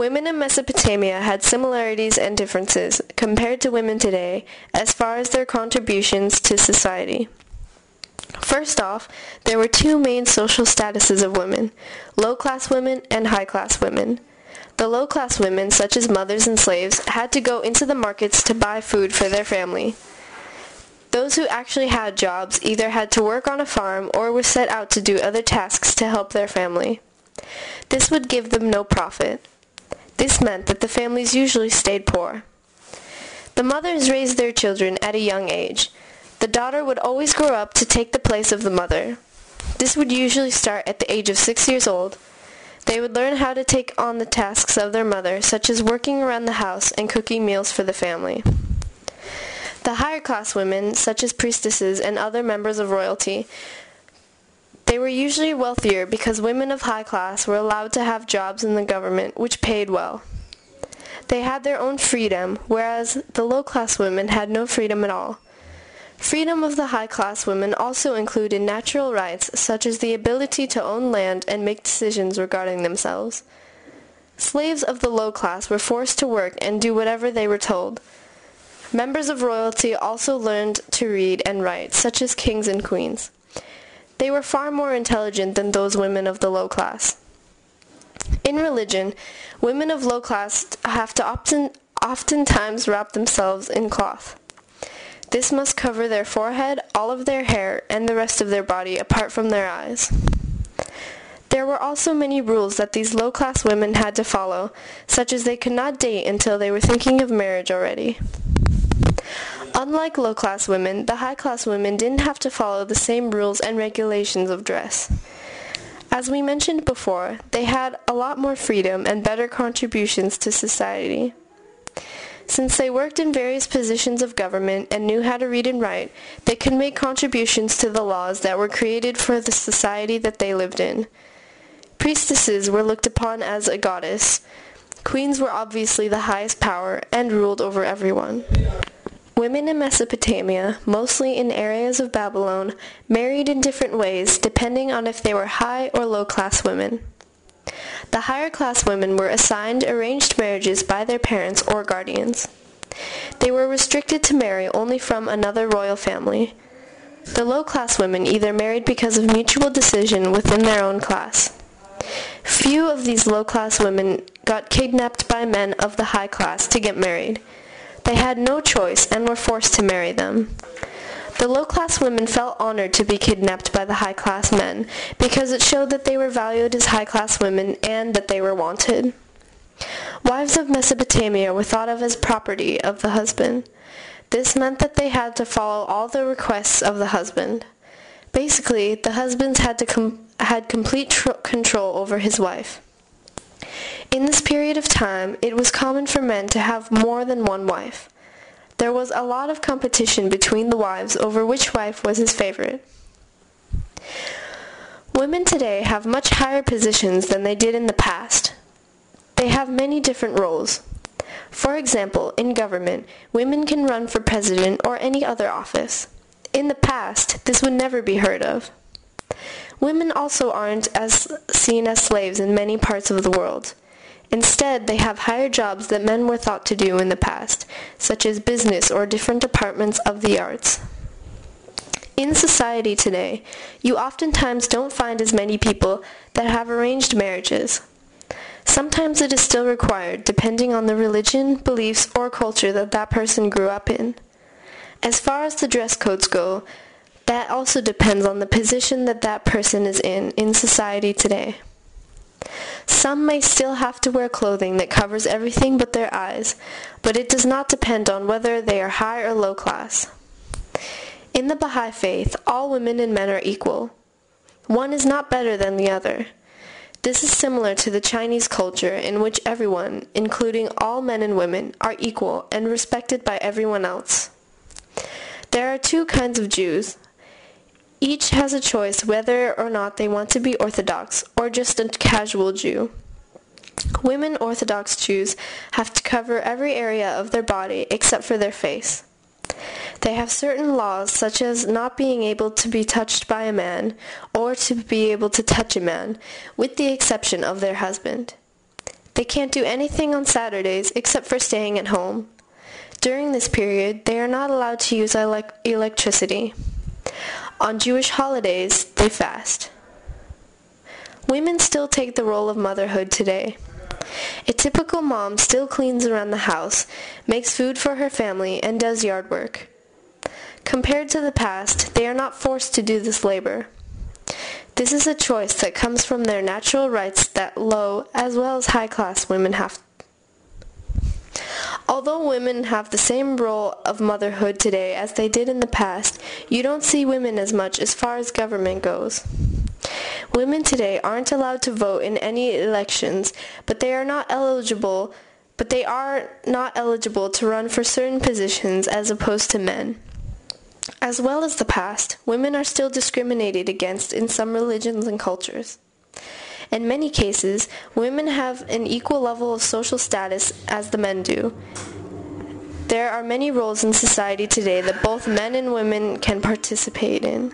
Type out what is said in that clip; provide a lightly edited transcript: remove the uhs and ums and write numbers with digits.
Women in Mesopotamia had similarities and differences compared to women today as far as their contributions to society. First off, there were two main social statuses of women, low-class women and high-class women. The low-class women, such as mothers and slaves, had to go into the markets to buy food for their family. Those who actually had jobs either had to work on a farm or were set out to do other tasks to help their family. This would give them no profit. This meant that the families usually stayed poor. The mothers raised their children at a young age. The daughter would always grow up to take the place of the mother. This would usually start at the age of 6 years old. They would learn how to take on the tasks of their mother, such as working around the house and cooking meals for the family. The higher class women, such as priestesses and other members of royalty, they were usually wealthier because women of high class were allowed to have jobs in the government, which paid well. They had their own freedom, whereas the low-class women had no freedom at all. Freedom of the high-class women also included natural rights, such as the ability to own land and make decisions regarding themselves. Slaves of the low class were forced to work and do whatever they were told. Members of royalty also learned to read and write, such as kings and queens. They were far more intelligent than those women of the low class. In religion, women of low class have to oftentimes wrap themselves in cloth. This must cover their forehead, all of their hair, and the rest of their body apart from their eyes. There were also many rules that these low-class women had to follow, such as they could not date until they were thinking of marriage already. Unlike low-class women, the high-class women didn't have to follow the same rules and regulations of dress. As we mentioned before, they had a lot more freedom and better contributions to society. Since they worked in various positions of government and knew how to read and write, they could make contributions to the laws that were created for the society that they lived in. Priestesses were looked upon as a goddess. Queens were obviously the highest power and ruled over everyone. Women in Mesopotamia, mostly in areas of Babylon, married in different ways depending on if they were high or low-class women. The higher-class women were assigned arranged marriages by their parents or guardians. They were restricted to marry only from another royal family. The low-class women either married because of mutual decision within their own class. Few of these low-class women got kidnapped by men of the high class to get married. They had no choice and were forced to marry them. The low-class women felt honored to be kidnapped by the high-class men because it showed that they were valued as high-class women and that they were wanted. Wives of Mesopotamia were thought of as property of the husband. This meant that they had to follow all the requests of the husband. Basically, the husband had complete control over his wife. In this period of time, it was common for men to have more than one wife. There was a lot of competition between the wives over which wife was his favorite. Women today have much higher positions than they did in the past. They have many different roles. For example, in government, women can run for president or any other office. In the past, this would never be heard of. Women also aren't as seen as slaves in many parts of the world. Instead, they have higher jobs that men were thought to do in the past, such as business or different departments of the arts. In society today, you oftentimes don't find as many people that have arranged marriages. Sometimes it is still required, depending on the religion, beliefs, or culture that that person grew up in. As far as the dress codes go, that also depends on the position that that person is in society today. Some may still have to wear clothing that covers everything but their eyes, but it does not depend on whether they are high or low class. In the Baha'i faith, all women and men are equal. One is not better than the other. This is similar to the Chinese culture in which everyone, including all men and women, are equal and respected by everyone else. There are two kinds of Jews. Each has a choice whether or not they want to be Orthodox or just a casual Jew. Women Orthodox Jews have to cover every area of their body except for their face. They have certain laws such as not being able to be touched by a man or to be able to touch a man, with the exception of their husband. They can't do anything on Saturdays except for staying at home. During this period, they are not allowed to use electricity. On Jewish holidays, they fast. Women still take the role of motherhood today. A typical mom still cleans around the house, makes food for her family, and does yard work. Compared to the past, they are not forced to do this labor. This is a choice that comes from their natural rights that low as well as high-class women have. Although women have the same role of motherhood today as they did in the past, you don't see women as much as far as government goes. Women today aren't allowed to vote in any elections, but they are not eligible to run for certain positions as opposed to men. As well as the past, women are still discriminated against in some religions and cultures. In many cases, women have an equal level of social status as the men do. There are many roles in society today that both men and women can participate in.